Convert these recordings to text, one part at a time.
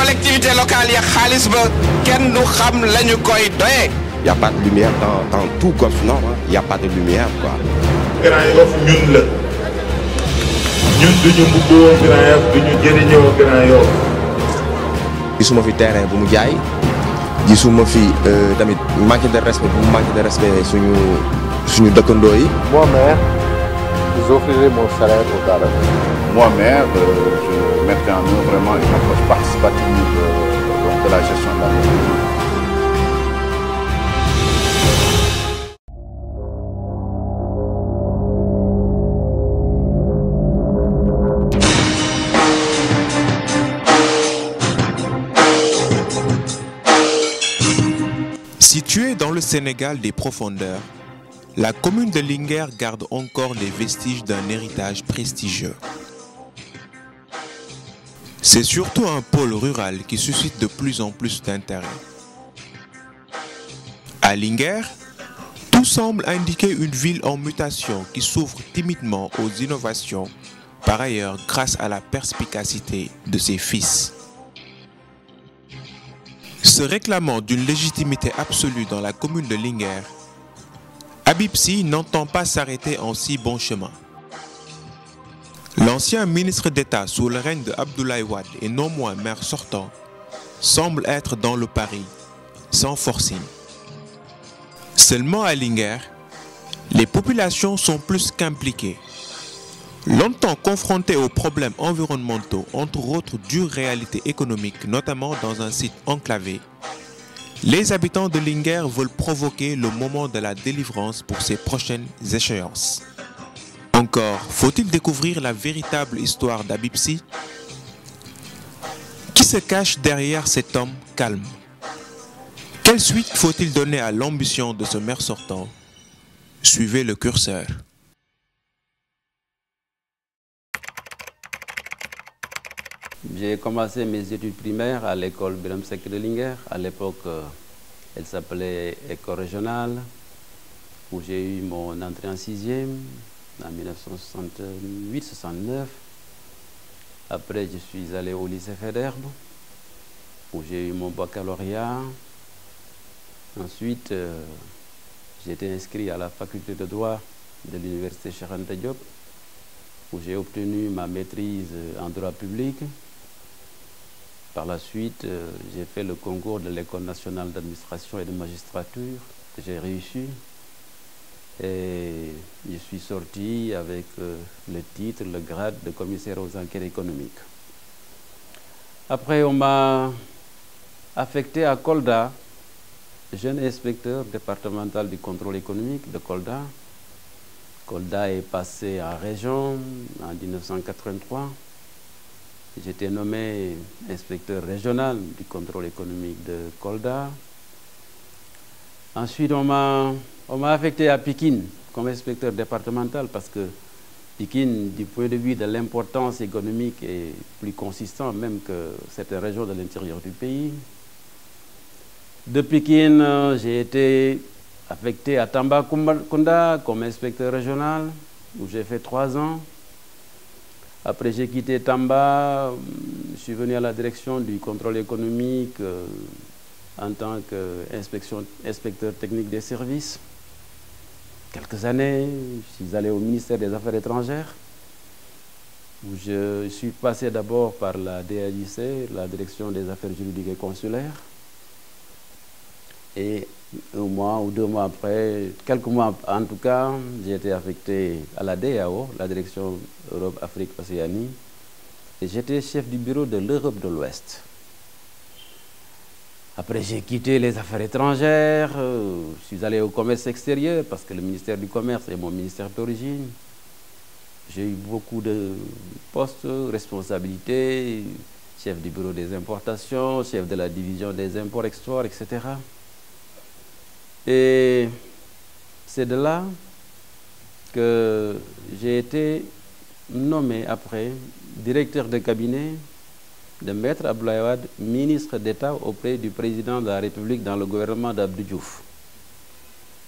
collectivité locale ya xaalis ba kenn du xam lañu koy doyee. Il n'y a pas de lumière dans tout Golf Nord, hein. Il n'y a pas de lumière, quoi. Grand Yoff ñun la ñun duñu mbubboo Grand Yoff duñu jëriñoo Grand Yoff. gisuma fi terrain bu mu jaay gisuma fi tamit manque de respect bu mu manque de respect suñu dëkkandoo yi. Moi maire, j'offrirai mon salaire au Daara. Moi maire, je mettrai en œuvre vraiment une approche participative de la gestion de la mairie. Située dans le Sénégal des profondeurs, la commune de Linguère garde encore les vestiges d'un héritage prestigieux. C'est surtout un pôle rural qui suscite de plus en plus d'intérêt. À Linguère, tout semble indiquer une ville en mutation qui s'ouvre timidement aux innovations, par ailleurs grâce à la perspicacité de ses fils. Se réclamant d'une légitimité absolue dans la commune de Linguère, Habib Sy n'entend pas s'arrêter en si bon chemin. L'ancien ministre d'État sous le règne de Abdoulaye Wade et non moins maire sortant semble être dans le pari, sans forcing. Seulement à Linguère, les populations sont plus qu'impliquées. Longtemps confrontés aux problèmes environnementaux, entre autres dures réalités économiques, notamment dans un site enclavé, les habitants de Linguère veulent provoquer le moment de la délivrance pour ces prochaines échéances. Encore, faut-il découvrir la véritable histoire d'Habib Sy? Qui se cache derrière cet homme calme? Quelle suite faut-il donner à l'ambition de ce maire sortant? Suivez le curseur. J'ai commencé mes études primaires à l'école Birame Seck de Linguère. À l'époque, elle s'appelait École régionale, où j'ai eu mon entrée en 6e en 1968-69. Après, je suis allé au lycée Faidherbe, où j'ai eu mon baccalauréat. Ensuite, j'ai été inscrit à la faculté de droit de l'université Cheikh Anta Diop, où j'ai obtenu ma maîtrise en droit public. Par la suite, j'ai fait le concours de l'École nationale d'administration et de magistrature, que j'ai réussi. Et je suis sorti avec le titre, le grade de commissaire aux enquêtes économiques. Après, on m'a affecté à Kolda, jeune inspecteur départemental du contrôle économique de Kolda. Kolda est passé en région en 1983. J'étais nommé inspecteur régional du contrôle économique de Kolda. Ensuite, on m'a affecté à Pikine comme inspecteur départemental parce que Pikine, du point de vue de l'importance économique, est plus consistant même que certaines régions de l'intérieur du pays. De Pikine, j'ai été affecté à Tambacounda comme inspecteur régional, où j'ai fait 3 ans. Après, j'ai quitté Tamba, je suis venu à la direction du contrôle économique en tant qu'inspecteur technique des services. Quelques années, je suis allé au ministère des Affaires étrangères, où je suis passé d'abord par la DAJC, la direction des affaires juridiques et consulaires. Et 1 mois ou 2 mois après, quelques mois en tout cas, j'ai été affecté à la DAO, la direction Europe-Afrique-Océanie, et j'étais chef du bureau de l'Europe de l'Ouest. Après, j'ai quitté les affaires étrangères, je suis allé au commerce extérieur parce que le ministère du Commerce est mon ministère d'origine. J'ai eu beaucoup de postes, responsabilités, chef du bureau des importations, chef de la division des imports-exports, etc. Et c'est de là que j'ai été nommé après directeur de cabinet de Maître Abdoulaye Wade, ministre d'État auprès du président de la République dans le gouvernement d'Abdou Diouf.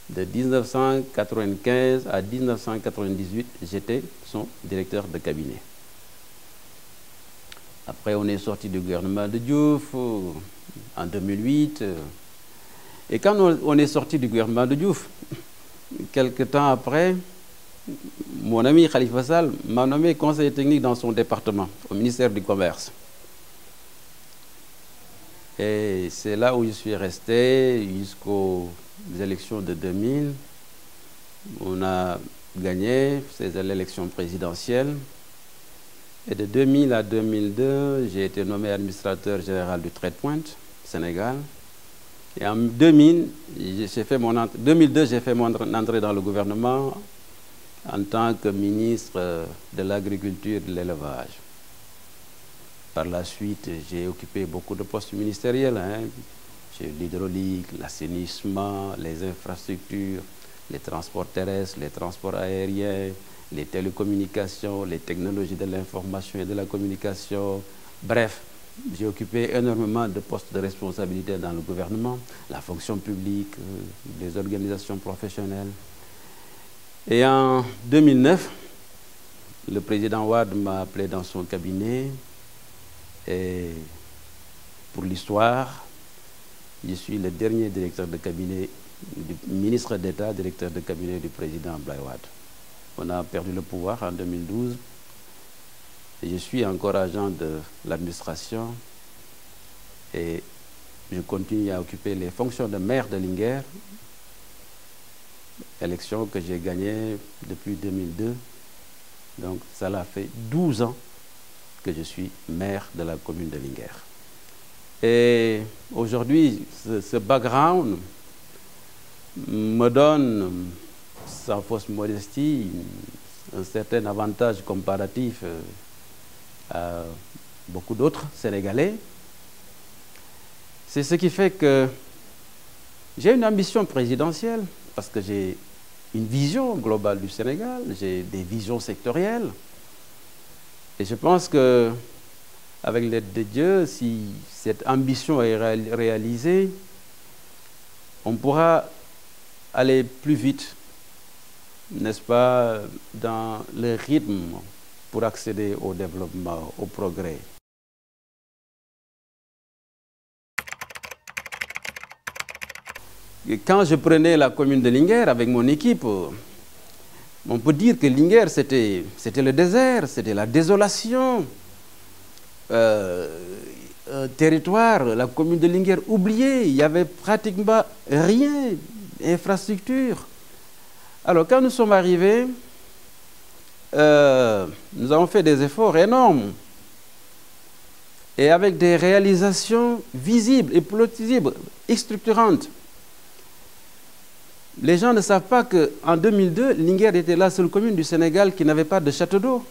De 1995 à 1998, j'étais son directeur de cabinet. Après, on est sorti du gouvernement de Diouf en 2008. Et quand on est sorti du gouvernement de Diouf, quelque temps après, mon ami Khalifa Sall m'a nommé conseiller technique dans son département, au ministère du Commerce. Et c'est là où je suis resté jusqu'aux élections de 2000. On a gagné ces élections présidentielles. Et de 2000 à 2002, j'ai été nommé administrateur général du Trade-Point, Sénégal. Et en 2000, j'ai fait mon 2002, j'ai fait mon entrée dans le gouvernement en tant que ministre de l'Agriculture et de l'Élevage. Par la suite, j'ai occupé beaucoup de postes ministériels. J'ai l'hydraulique, l'assainissement, les infrastructures, les transports terrestres, les transports aériens, les télécommunications, les technologies de l'information et de la communication. Bref, j'ai occupé énormément de postes de responsabilité dans le gouvernement, la fonction publique, les organisations professionnelles. Et en 2009, le président Wade m'a appelé dans son cabinet. Et pour l'histoire, je suis le dernier directeur de cabinet du ministre d'État, directeur de cabinet du président Abdoulaye Wade. On a perdu le pouvoir en 2012. Et je suis encore agent de l'administration et je continue à occuper les fonctions de maire de Linguère, élection que j'ai gagnée depuis 2002. Donc ça l'a fait 12 ans que je suis maire de la commune de Linguère. Et aujourd'hui, ce background me donne, sans fausse modestie, un certain avantage comparatif à beaucoup d'autres Sénégalais. C'est ce qui fait que j'ai une ambition présidentielle parce que j'ai une vision globale du Sénégal, j'ai des visions sectorielles. Et je pense que avec l'aide de Dieu, si cette ambition est réalisée, on pourra aller plus vite, n'est-ce pas, dans le rythme pour accéder au développement, au progrès. Et quand je prenais la commune de Linguère avec mon équipe, on peut dire que Linguère, c'était le désert, c'était la désolation. Un territoire, la commune de Linguère oubliée, il n'y avait pratiquement rien, infrastructure. Alors quand nous sommes arrivés, nous avons fait des efforts énormes et avec des réalisations visibles et plausibles, structurantes. Les gens ne savent pas qu'en 2002, Linguère était la seule commune du Sénégal qui n'avait pas de château d'eau.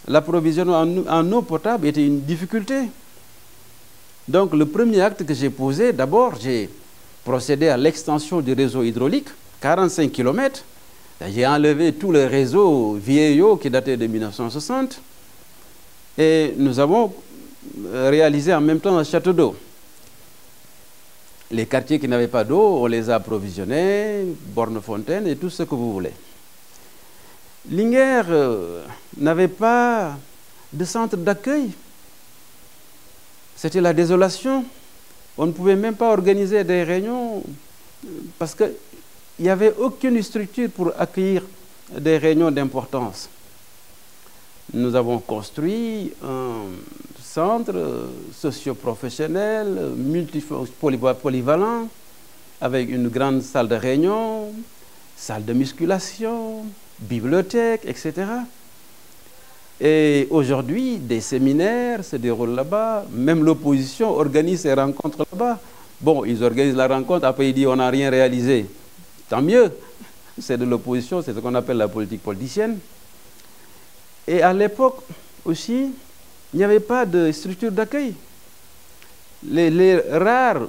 L'approvisionnement en eau potable était une difficulté. Donc le premier acte que j'ai posé, d'abord j'ai procédé à l'extension du réseau hydraulique, 45 km. J'ai enlevé tout le réseau vieillot qui datait de 1960 et nous avons réalisé en même temps un château d'eau. Les quartiers qui n'avaient pas d'eau, on les a approvisionnés, bornes-fontaines et tout ce que vous voulez. Linguère n'avait pas de centre d'accueil. C'était la désolation. On ne pouvait même pas organiser des réunions parce qu'il n'y avait aucune structure pour accueillir des réunions d'importance. Nous avons construit un centre socio-professionnel, polyvalent, avec une grande salle de réunion, salle de musculation, bibliothèque, etc. Et aujourd'hui, des séminaires se déroulent là-bas. Même l'opposition organise ses rencontres là-bas. Bon, ils organisent la rencontre, après ils disent on n'a rien réalisé. Tant mieux. C'est de l'opposition, c'est ce qu'on appelle la politique politicienne. Et à l'époque aussi, il n'y avait pas de structure d'accueil. Les rares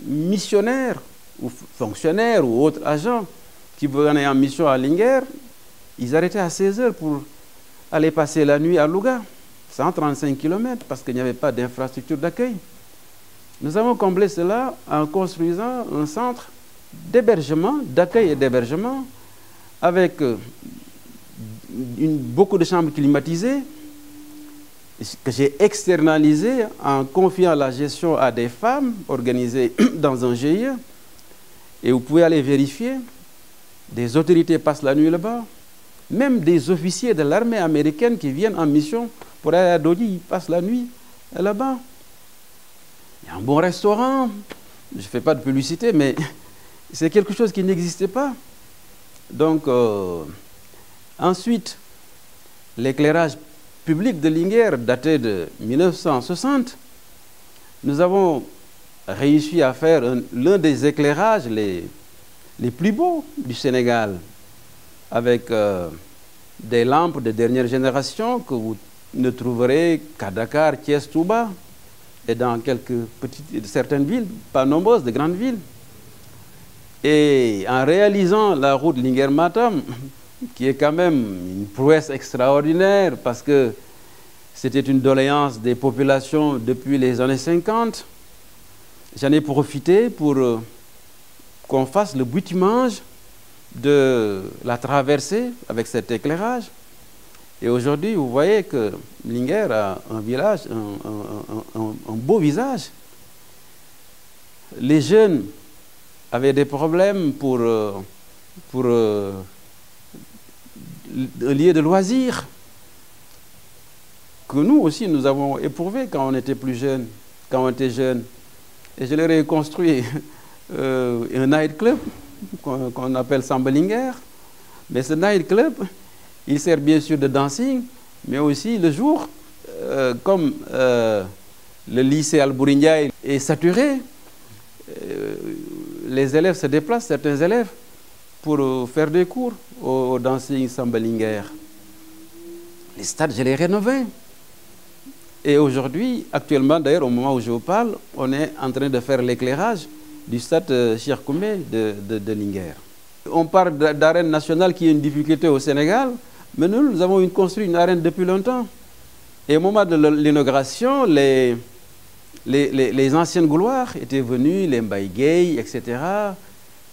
missionnaires ou fonctionnaires ou autres agents qui venaient en mission à Linguère, ils arrêtaient à 16 heures pour aller passer la nuit à Louga, 135 km, parce qu'il n'y avait pas d'infrastructure d'accueil. Nous avons comblé cela en construisant un centre d'hébergement, d'accueil et d'hébergement, avec beaucoup de chambres climatisées, que j'ai externalisé en confiant la gestion à des femmes organisées dans un GIE. Et vous pouvez aller vérifier, des autorités passent la nuit là-bas, même des officiers de l'armée américaine qui viennent en mission pour aller à Dodi, ils passent la nuit là-bas. Il y a un bon restaurant, je ne fais pas de publicité, mais c'est quelque chose qui n'existait pas. Donc, ensuite, l'éclairage public de Linguère daté de 1960, nous avons réussi à faire l'un des éclairages les plus beaux du Sénégal, avec des lampes de dernière génération que vous ne trouverez qu'à Dakar, Thiès, Touba, et dans certaines villes, pas nombreuses, de grandes villes. Et en réalisant la route Linguère-Matam, qui est quand même une prouesse extraordinaire, parce que c'était une doléance des populations depuis les années 50, j'en ai profité pour qu'on fasse le butimage de la traversée avec cet éclairage. Et aujourd'hui, vous voyez que Linguère a un village, un beau visage. Les jeunes avaient des problèmes pour un lieu de loisirs que nous aussi nous avons éprouvé quand on était plus jeunes, quand on était jeunes. Et je leur ai construit un night club qu'on appelle Samba Linguère. Mais ce night club, il sert bien sûr de dancing, mais aussi le jour, comme le lycée Albouri Ndiaye est saturé, les élèves se déplacent, certains élèves, pour faire des cours au dancing Samba Linguère. Les stades, je les ai rénovés. Et aujourd'hui, actuellement, d'ailleurs, au moment où je vous parle, on est en train de faire l'éclairage du stade Cheikh Koumé de Linguère. On parle d'arène nationale qui est une difficulté au Sénégal, mais nous avons construit une arène depuis longtemps. Et au moment de l'inauguration, les anciennes gloires étaient venues, les Mbaye Gueye, etc.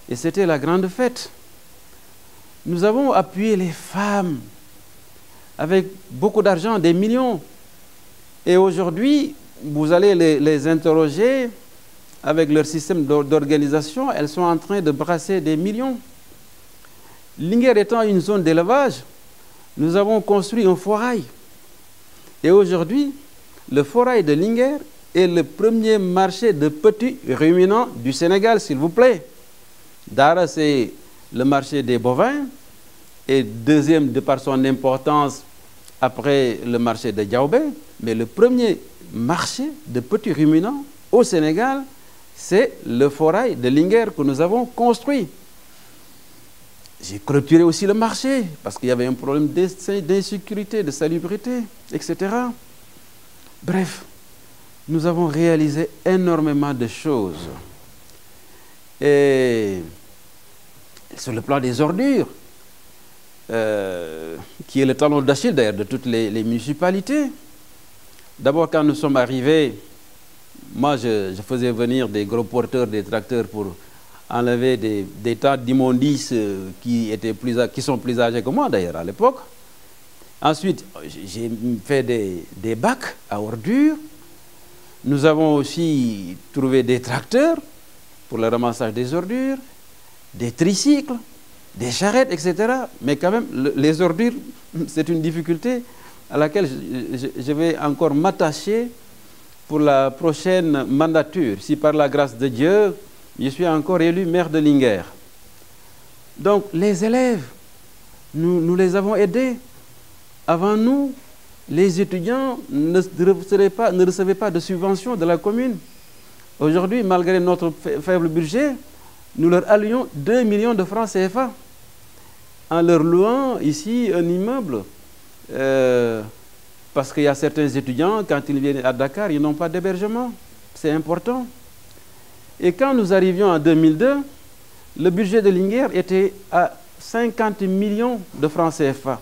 Et c'était la grande fête. Nous avons appuyé les femmes avec beaucoup d'argent, des millions. Et aujourd'hui, vous allez les interroger avec leur système d'organisation, elles sont en train de brasser des millions. Linguère étant une zone d'élevage, nous avons construit un forail. Et aujourd'hui, le forail de Linguère est le premier marché de petits ruminants du Sénégal, s'il vous plaît. Dara, c'est le marché des bovins, et deuxième de par son importance après le marché de Diaobé. Mais le premier marché de petits ruminants au Sénégal, c'est le forail de Linguère que nous avons construit. J'ai clôturé aussi le marché parce qu'il y avait un problème d'insécurité, de salubrité, etc. Bref, nous avons réalisé énormément de choses. Et sur le plan des ordures, qui est le talon d'Achille d'ailleurs de toutes les municipalités. D'abord, quand nous sommes arrivés, moi je faisais venir des gros porteurs, des tracteurs pour enlever des tas d'immondices qui sont plus âgés que moi d'ailleurs à l'époque. Ensuite, j'ai fait des bacs à ordures. Nous avons aussi trouvé des tracteurs pour le ramassage des ordures, des tricycles, des charrettes, etc. Mais quand même, les ordures, c'est une difficulté à laquelle je vais encore m'attacher pour la prochaine mandature. Si par la grâce de Dieu, je suis encore élu maire de Linguère. Donc, les élèves, nous les avons aidés. Avant nous, les étudiants ne recevaient pas de subventions de la commune. Aujourd'hui, malgré notre faible budget, nous leur allions 2 millions de francs CFA en leur louant ici un immeuble. Parce qu'il y a certains étudiants, quand ils viennent à Dakar, ils n'ont pas d'hébergement. C'est important. Et quand nous arrivions en 2002, le budget de Linguère était à 50 millions de francs CFA.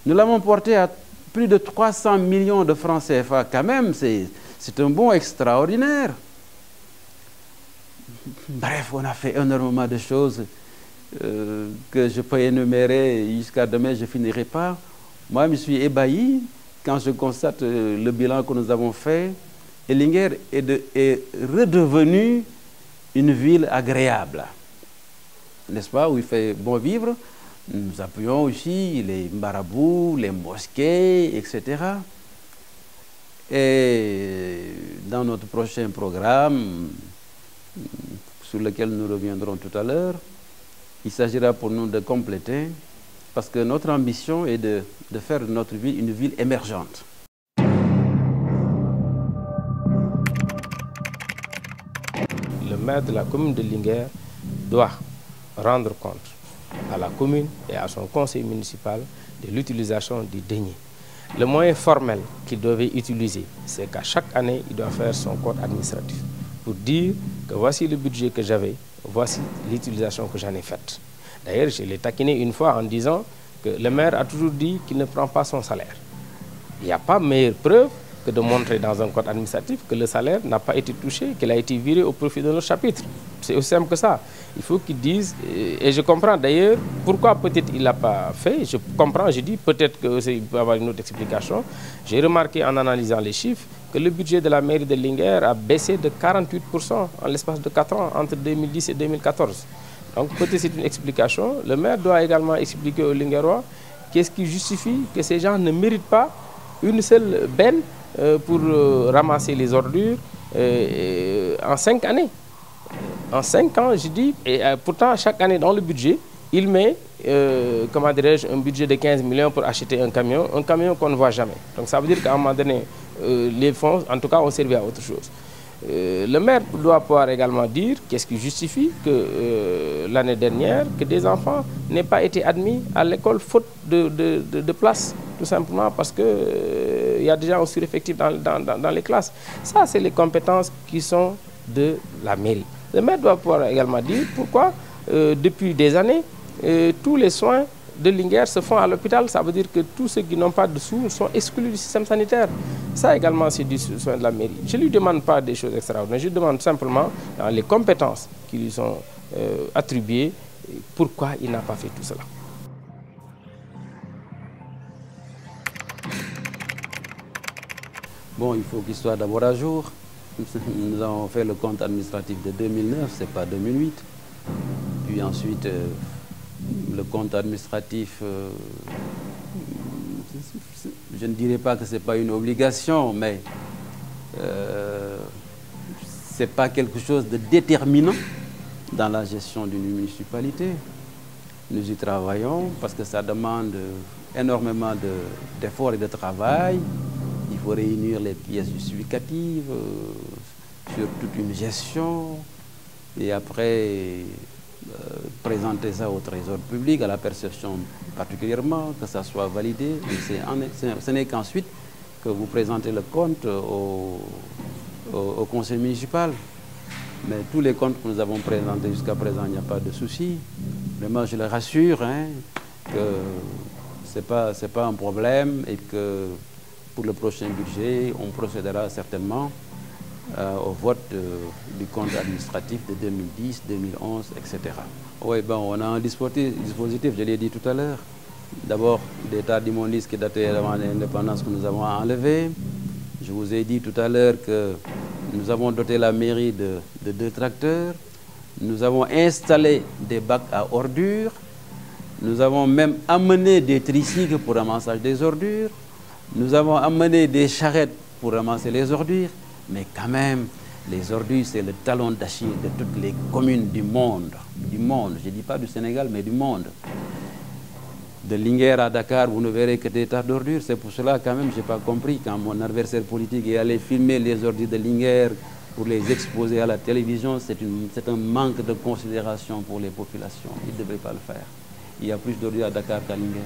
Nous l'avons porté à plus de 300 millions de francs CFA. Quand même, c'est un bond extraordinaire. Bref, on a fait énormément de choses que je peux énumérer jusqu'à demain, je ne finirai pas. Moi, je suis ébahi quand je constate le bilan que nous avons fait, Linguère est redevenue une ville agréable, n'est-ce pas, où il fait bon vivre. Nous appuyons aussi les marabouts, les mosquées, etc. Et dans notre prochain programme, sur lequel nous reviendrons tout à l'heure, il s'agira pour nous de compléter, parce que notre ambition est de faire de notre ville une ville émergente. Le maire de la commune de Linguère doit rendre compte à la commune et à son conseil municipal de l'utilisation du denier. Le moyen formel qu'il devait utiliser, c'est qu'à chaque année, il doit faire son compte administratif pour dire que voici le budget que j'avais, voici l'utilisation que j'en ai faite. D'ailleurs, je l'ai taquiné une fois en disant que le maire a toujours dit qu'il ne prend pas son salaire. Il n'y a pas meilleure preuve que de montrer dans un compte administratif que le salaire n'a pas été touché, qu'il a été viré au profit de notre chapitre. C'est aussi simple que ça. Il faut qu'ils disent, et je comprends d'ailleurs pourquoi peut-être il ne l'a pas fait. Je comprends, je dis peut-être qu'il peut y avoir une autre explication. J'ai remarqué en analysant les chiffres que le budget de la mairie de Linguère a baissé de 48% en l'espace de 4 ans, entre 2010 et 2014. Donc peut-être c'est une explication. Le maire doit également expliquer aux Linguérois qu'est-ce qui justifie que ces gens ne méritent pas une seule benne pour ramasser les ordures en 5 années. En 5 ans, je dis, et pourtant chaque année dans le budget, il met, comment dirais-je, un budget de 15 millions pour acheter un camion qu'on ne voit jamais. Donc ça veut dire qu'à un moment donné, les fonds, en tout cas, ont servi à autre chose. Le maire doit pouvoir également dire qu'est-ce qui justifie que l'année dernière, que des enfants n'aient pas été admis à l'école faute de place, tout simplement parce qu'il y a déjà un sureffectif dans les classes. Ça, c'est les compétences qui sont de la mairie. Le maire doit pouvoir également dire pourquoi, depuis des années, tous les soins de Linguère se font à l'hôpital. Ça veut dire que tous ceux qui n'ont pas de sous sont exclus du système sanitaire. Ça également, c'est du soin de la mairie. Je ne lui demande pas des choses extraordinaires. Je lui demande simplement, dans les compétences qui lui sont attribuées, pourquoi il n'a pas fait tout cela. Bon, il faut qu'il soit d'abord à jour. Nous avons fait le compte administratif de 2009, ce n'est pas 2008. Puis ensuite, le compte administratif, je ne dirais pas que ce n'est pas une obligation, mais ce n'est pas quelque chose de déterminant dans la gestion d'une municipalité. Nous y travaillons parce que ça demande énormément d'efforts et de travail. Il faut réunir les pièces justificatives sur toute une gestion et après présenter ça au trésor public, à la perception particulièrement, que ça soit validé. Et ce n'est qu'ensuite que vous présentez le compte au conseil municipal. Mais tous les comptes que nous avons présentés jusqu'à présent, il n'y a pas de souci. Vraiment, je le rassure que ce n'est pas un problème et que pour le prochain budget, on procédera certainement au vote du compte administratif de 2010, 2011, etc. Oui, bon, on a un dispositif, je l'ai dit tout à l'heure. D'abord, l'état d'immondice qui datait avant l'indépendance que nous avons enlevé. Je vous ai dit tout à l'heure que nous avons doté la mairie de 2 tracteurs. Nous avons installé des bacs à ordures. Nous avons même amené des tricycles pour ramassage des ordures. Nous avons amené des charrettes pour ramasser les ordures. Mais quand même, les ordures, c'est le talon d'Achille de toutes les communes du monde. Je ne dis pas du Sénégal, mais du monde. De Linguère à Dakar, vous ne verrez que des tas d'ordures. C'est pour cela, quand même, je n'ai pas compris quand mon adversaire politique est allé filmer les ordures de Linguère pour les exposer à la télévision. C'est un manque de considération pour les populations. Il ne devrait pas le faire. Il y a plus d'ordures à Dakar qu'à Linguère.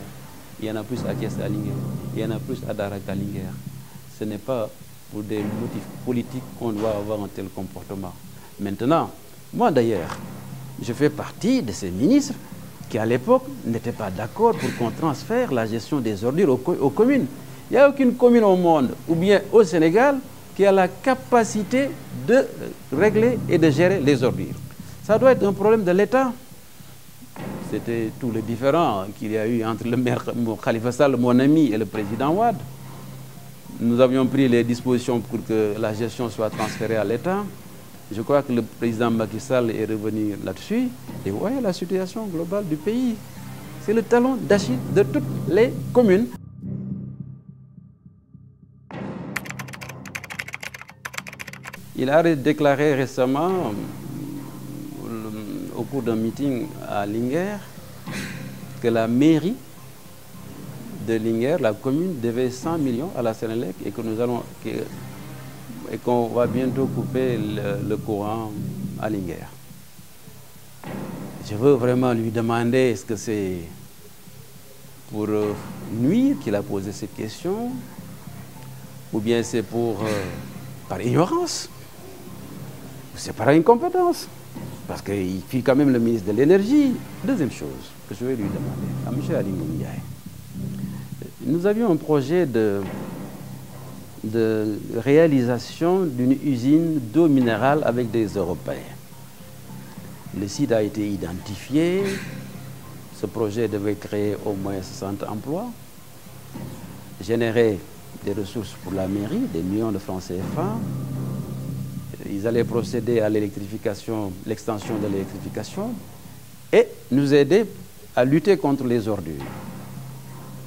Il y en a plus à Thiès à Linguère. Il y en a plus à Dara qu'à Linguère. Ce n'est pas pour des motifs politiques qu'on doit avoir un tel comportement. Maintenant, moi d'ailleurs, je fais partie de ces ministres qui à l'époque n'étaient pas d'accord pour qu'on transfère la gestion des ordures aux communes. Il n'y a aucune commune au monde, ou bien au Sénégal, qui a la capacité de régler et de gérer les ordures. Ça doit être un problème de l'État. C'était tout le différent qu'il y a eu entre le maire Khalifa Sall, mon ami, et le président Wade. nous avions pris les dispositions pour que la gestion soit transférée à l'État. Je crois que le président Macky Sall est revenu là-dessus. Et vous voyez la situation globale du pays. C'est le talon d'Achille de toutes les communes. Il a déclaré récemment, au cours d'un meeting à Linguère, que la mairie de Linguère, la commune, devait 100 millions à la Sénélec et qu'on va bientôt couper le courant à Linguère. Je veux vraiment lui demander, est-ce que c'est pour nuire qu'il a posé cette question, ou bien c'est par ignorance, ou c'est par incompétence, parce qu'il fut quand même le ministre de l'Énergie. Deuxième chose que je vais lui demander à M. Ali Ndiaye. Nous avions un projet de réalisation d'une usine d'eau minérale avec des Européens. Le site a été identifié. Ce projet devait créer au moins 60 emplois, générer des ressources pour la mairie, des millions de francs CFA. Ils allaient procéder à l'électrification, l'extension de l'électrification et nous aider à lutter contre les ordures.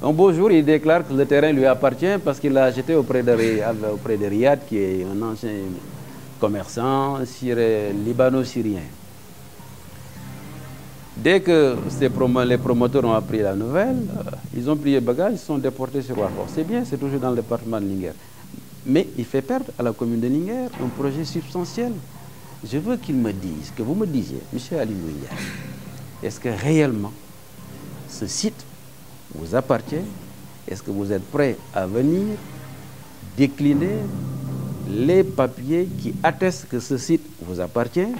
Un beau jour, il déclare que le terrain lui appartient parce qu'il l'a acheté auprès de Riyad, qui est un ancien commerçant libano-syrien. Dès que les promoteurs ont appris la nouvelle, ils ont pris les bagages, ils sont déportés sur Ouargla. C'est bien, c'est toujours dans le département de Linguère. Mais il fait perdre à la commune de Linguère un projet substantiel. Je veux qu'il me dise, que vous me disiez, M. Ali Ndiaye, est-ce que réellement ce site vous appartient? Est-ce que vous êtes prêt à venir décliner les papiers qui attestent que ce site vous appartient?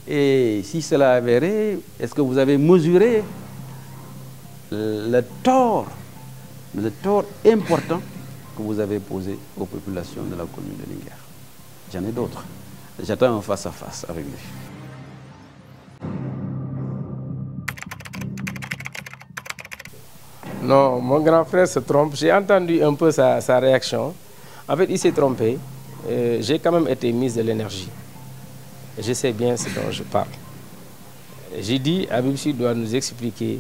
Et si cela est avéré, est-ce que vous avez mesuré le tort important que vous avez posé aux populations de la commune de Linguère? J'en ai d'autres. J'attends un face-à-face avec lui. Non, mon grand frère se trompe. J'ai entendu un peu sa réaction. En fait, il s'est trompé. J'ai quand même été ministre de l'énergie. Je sais bien ce dont je parle. J'ai dit, Habib Sy doit nous expliquer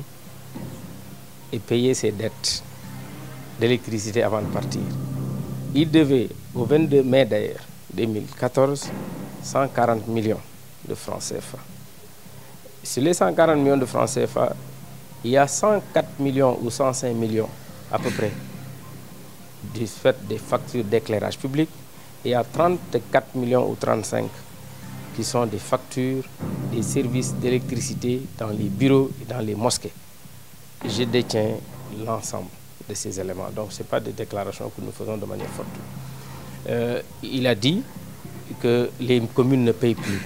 et payer ses dettes d'électricité avant de partir. Il devait, au 22 mai d'ailleurs, 2014, 140 millions de francs CFA. Sur les 140 millions de francs CFA, il y a 104 millions ou 105 millions à peu près du fait des factures d'éclairage public. Et il y a 34 millions ou 35 qui sont des factures des services d'électricité dans les bureaux et dans les mosquées. Je détiens l'ensemble de ces éléments. Donc ce n'est pas des déclarations que nous faisons de manière fortuite. Il a dit que les communes ne payent plus.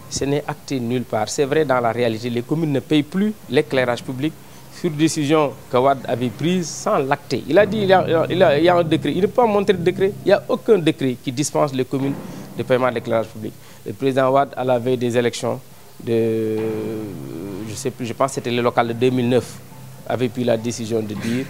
Ce n'est acté nulle part. C'est vrai, dans la réalité, les communes ne payent plus l'éclairage public sur décision que Wade avait prise sans l'acter. Il a dit il y a un décret. Il ne peut pas montrer de décret. Il n'y a aucun décret qui dispense les communes de paiement de l'éclairage public. Le président Wade, à la veille des élections de, je sais plus, je pense que c'était le local de 2009, avait pris la décision de dire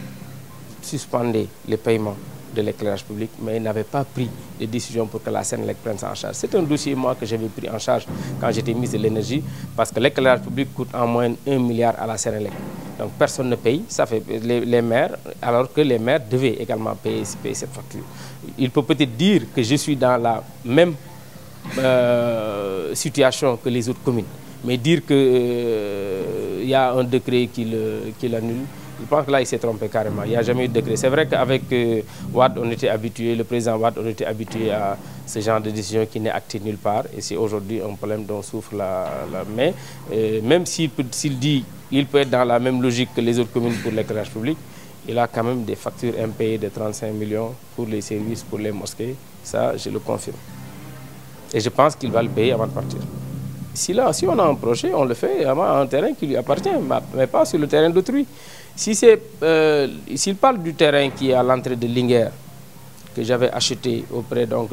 suspendez les paiements de l'éclairage public, mais il n'avait pas pris de décision pour que la Sénélec prenne ça en charge. C'est un dossier, moi, que j'avais pris en charge quand j'étais ministre de l'énergie, parce que l'éclairage public coûte en moyenne 1 milliard à la Sénélec. Donc personne ne paye, ça fait les maires, alors que les maires devaient également payer cette facture. Il peut peut-être dire que je suis dans la même situation que les autres communes, mais dire qu'il y a un décret qui l'annule, je pense que là, il s'est trompé carrément. Il n'y a jamais eu de décret. C'est vrai qu'avec Wade, on était habitué, le président Wade, on était habitué à ce genre de décision qui n'est acté nulle part. Et c'est aujourd'hui un problème dont souffre la main. Même s'il dit qu'il peut être dans la même logique que les autres communes pour l'éclairage public, il a quand même des factures impayées de 35 millions pour les services, pour les mosquées. Ça, je le confirme. Et je pense qu'il va le payer avant de partir. Si on a un projet, on le fait avant un terrain qui lui appartient, mais pas sur le terrain d'autrui. S'il parle du terrain qui est à l'entrée de Linguère, que j'avais acheté auprès d'un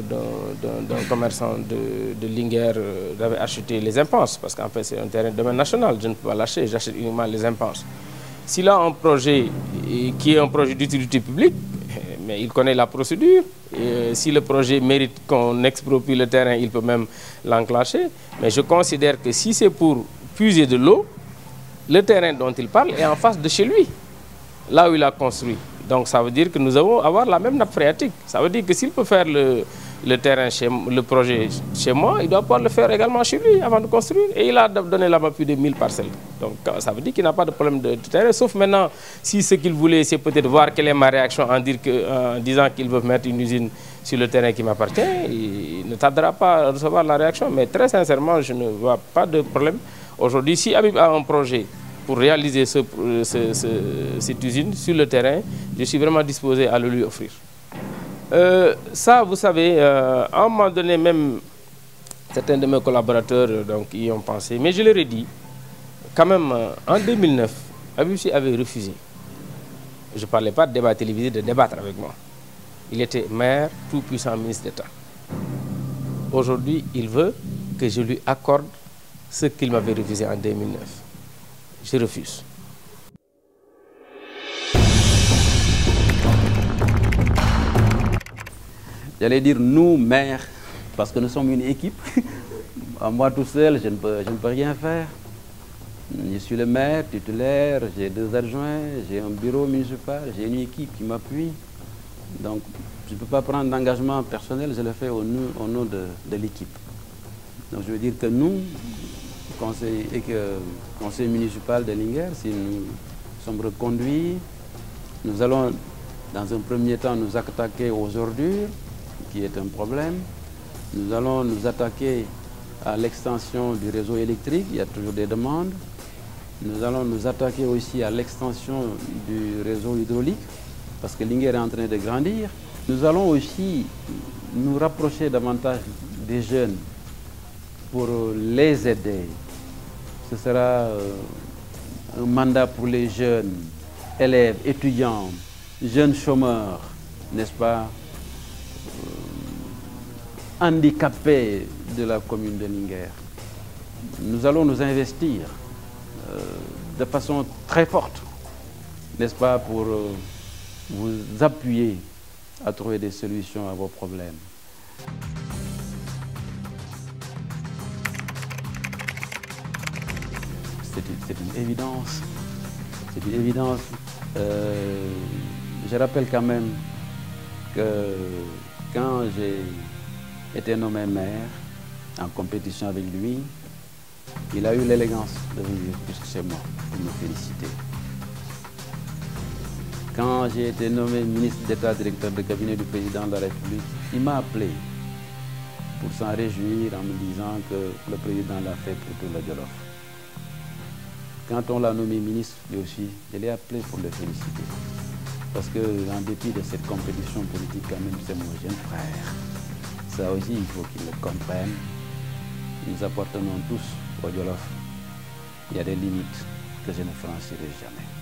commerçant de Linguère, j'avais acheté les impenses, parce qu'en fait c'est un terrain de domaine national, je ne peux pas l'acheter, j'achète uniquement les impenses. S'il a un projet qui est un projet d'utilité publique, mais il connaît la procédure. Et, si le projet mérite qu'on exproprie le terrain, il peut même l'enclencher. Mais je considère que si c'est pour puiser de l'eau, le terrain dont il parle est en face de chez lui, là où il a construit. Donc ça veut dire que nous allons avoir la même nappe phréatique. Ça veut dire que s'il peut faire le terrain, le projet chez moi, il doit pouvoir le faire également chez lui avant de construire. Et il a donné là-bas plus de 1000 parcelles. Donc ça veut dire qu'il n'a pas de problème de terrain. Sauf maintenant, si ce qu'il voulait, c'est peut-être voir quelle est ma réaction en disant qu'il veut mettre une usine sur le terrain qui m'appartient, il ne tardera pas à recevoir la réaction. Mais très sincèrement, je ne vois pas de problème. Aujourd'hui, si Habib a un projet pour réaliser cette usine sur le terrain, je suis vraiment disposé à le lui offrir. Ça, vous savez, à un moment donné, même certains de mes collaborateurs y ont pensé. Mais je leur ai dit, quand même, en 2009, Habib Sy avait refusé. Je ne parlais pas de débat télévisé, de débattre avec moi. Il était maire, tout puissant ministre d'État. Aujourd'hui, il veut que je lui accorde ce qu'il m'avait refusé en 2009. Je refuse. J'allais dire nous, maires, parce que nous sommes une équipe. Moi tout seul, je ne peux rien faire. Je suis le maire titulaire, j'ai 2 adjoints, j'ai un bureau municipal, j'ai une équipe qui m'appuie. Donc je ne peux pas prendre d'engagement personnel, je le fais au nom de l'équipe. Donc je veux dire que nous, conseil municipal de Linguère, si nous sommes reconduits, nous allons dans un premier temps nous attaquer aux ordures, qui est un problème. Nous allons nous attaquer à l'extension du réseau électrique, il y a toujours des demandes. Nous allons nous attaquer aussi à l'extension du réseau hydraulique, parce que Linguère est en train de grandir. Nous allons aussi nous rapprocher davantage des jeunes pour les aider. Ce sera un mandat pour les jeunes, élèves, étudiants, jeunes chômeurs, n'est-ce pas, handicapés de la commune de Linguère. Nous allons nous investir de façon très forte, n'est-ce pas, pour vous appuyer à trouver des solutions à vos problèmes. C'est une évidence. C'est une évidence. Je rappelle quand même que quand j'ai été nommé maire en compétition avec lui, il a eu l'élégance de venir jusqu'à chez moi pour me féliciter. Quand j'ai été nommé ministre d'État, directeur de cabinet du président de la République, il m'a appelé pour s'en réjouir en me disant que le président l'a fait pour tout le Jolof. Quand on l'a nommé ministre, lui aussi, je l'ai appelé pour le féliciter. Parce qu'en dépit de cette compétition politique, quand même, c'est mon jeune frère. Ça aussi, il faut qu'il le comprenne. Nous appartenons tous au Jolof. Il y a des limites que je ne franchirai jamais.